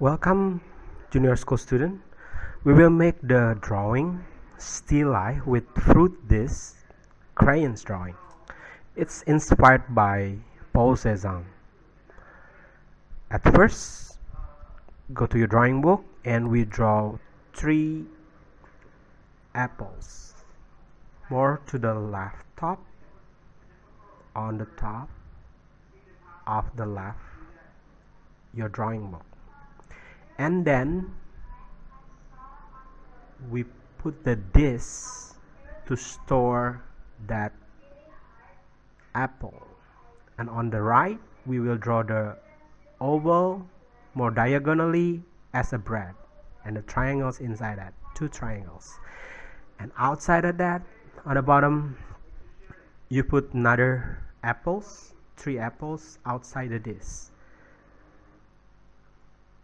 Welcome, junior school student. We will make the drawing still life with fruit this crayons drawing. It's inspired by Cezanne. At first, go to your drawing book and we draw 3 apples. More to the left top, on the top of the left your drawing book. And then we put the disc to store that apple, and on the right we will draw the oval more diagonally as a bread, and the triangles inside that, 2 triangles, and outside of that on the bottom you put another apples, 3 apples outside the disc.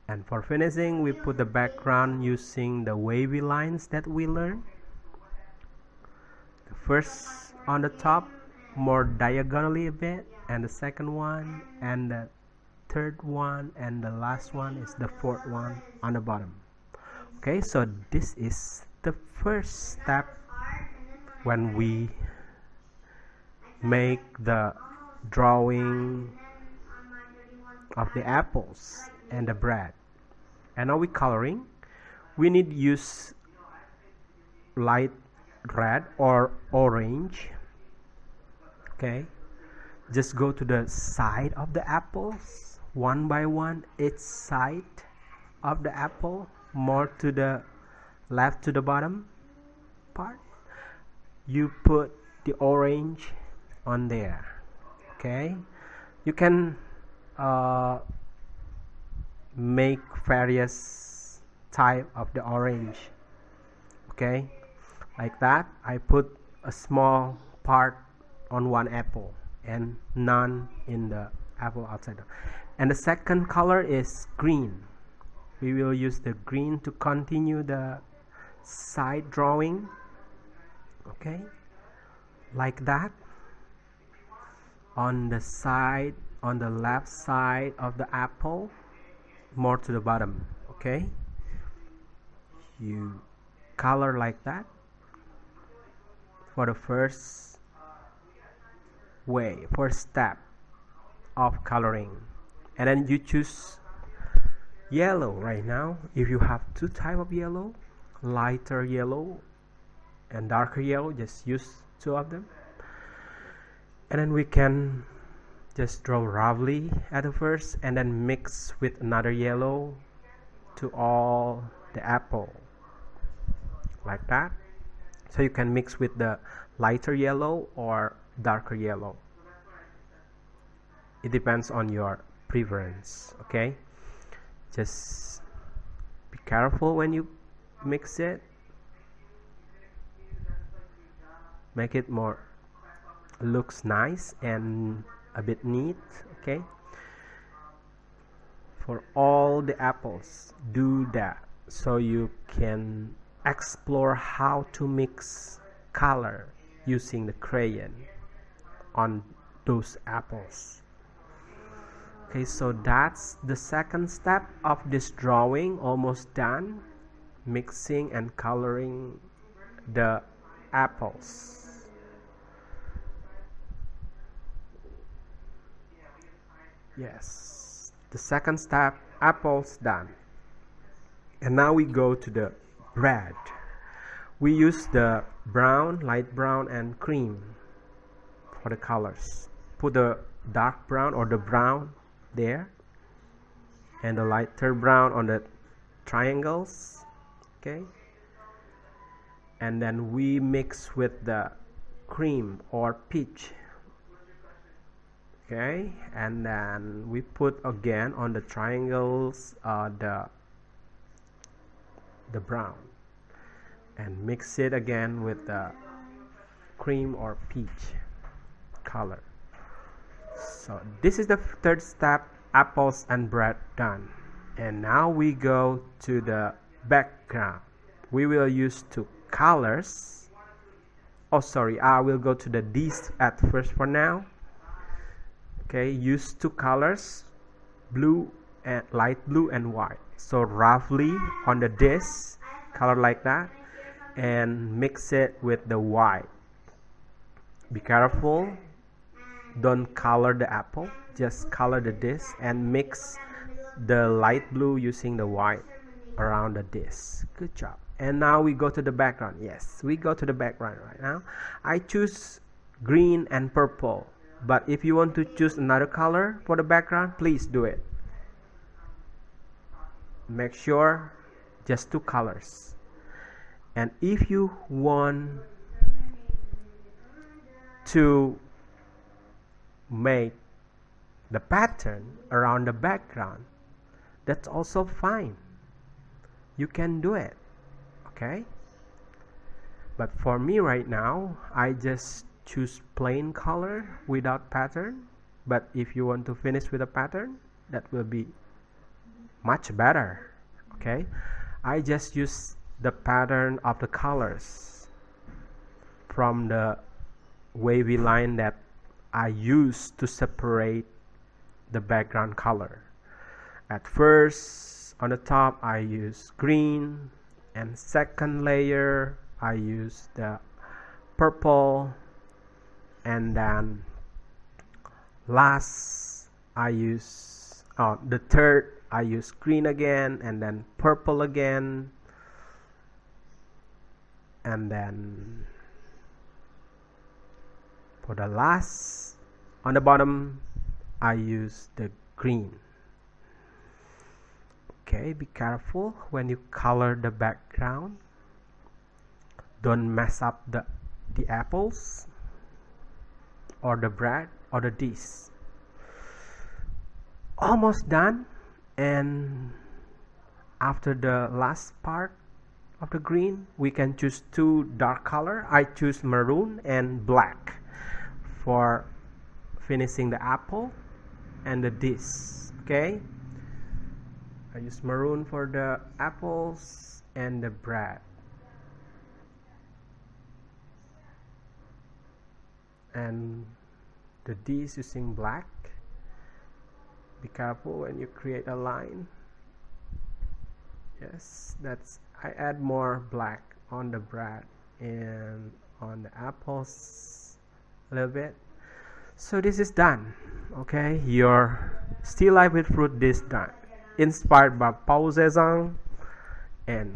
And for finishing, we put the background using the wavy lines that we learned. The first on the top, more diagonally a bit, and the second one, and the third one, and the last one is the 4th one on the bottom. Okay, so this is the first step when we make the drawing of the apples and the bread. And now we coloring. We need to use light red or orange. Okay, just go to the side of the apples one by one, each side of the apple, more to the left to the bottom part. You put the orange on there. Okay, you can make various type of the orange. Okay, like that. I put a small part on one apple and none in the apple outside. And the second color is green. We will use the green to continue the side drawing. Okay, like that. On the side, on the left side of the apple, more to the bottom. Okay, you color like that for the first step of coloring, and then you choose yellow. Right now, if you have 2 type of yellow, lighter yellow and darker yellow, just use 2 of them, and then we can just draw roughly at the first and then mix with another yellow to all the apple, like that. So you can mix with the lighter yellow or darker yellow. It depends on your preference. Okay, just be careful when you mix it. Make it more looks nice and a bit neat. Okay, for all the apples do that, so you can explore how to mix color using the crayon on those apples. Okay, so that's the second step of this drawing, almost done, mixing and coloring the apples. Yes, the second step, apples done. And now we go to the bread. We use the brown, light brown and cream for the colors. Put the dark brown or the brown there and the lighter brown on the triangles. Okay, and then we mix with the cream or peach. Okay, and then we put again on the triangles the brown, and mix it again with the cream or peach color. So this is the third step, apples and bread done. And now we go to the background. We will use 2 colors. Oh sorry, I will go to the disc at first for now. Okay, use 2 colors, blue and light blue and white. So roughly on the disc, color like that, and mix it with the white. Be careful, don't color the apple, just color the disc and mix the light blue using the white around the disc. Good job. And now we go to the background. Yes, we go to the background right now. I choose green and purple, but if you want to choose another color for the background, please do it. Make sure just 2 colors. And if you want to make the pattern around the background, that's also fine. You can do it. Okay, but for me right now, I just choose plain color without pattern. But if you want to finish with a pattern, that will be much better. Okay, I just use the pattern of the colors from the wavy line that I use to separate the background color. At first, on the top, I use green, and second layer I use the purple, and then last I use the third I use green again, and then purple again, and then for the last on the bottom I use the green. Okay, be careful when you color the background. Don't mess up the apples or the bread or the dish. Almost done. And after the last part of the green, we can choose 2 dark color. I choose maroon and black for finishing the apple and the dish. Okay, I use maroon for the apples and the bread, and the dish using black. Be careful when you create a line. Yes, that's I add more black on the bread and on the apples a little bit. So this is done. Okay, your still life with fruit dish done, inspired by Cezanne, and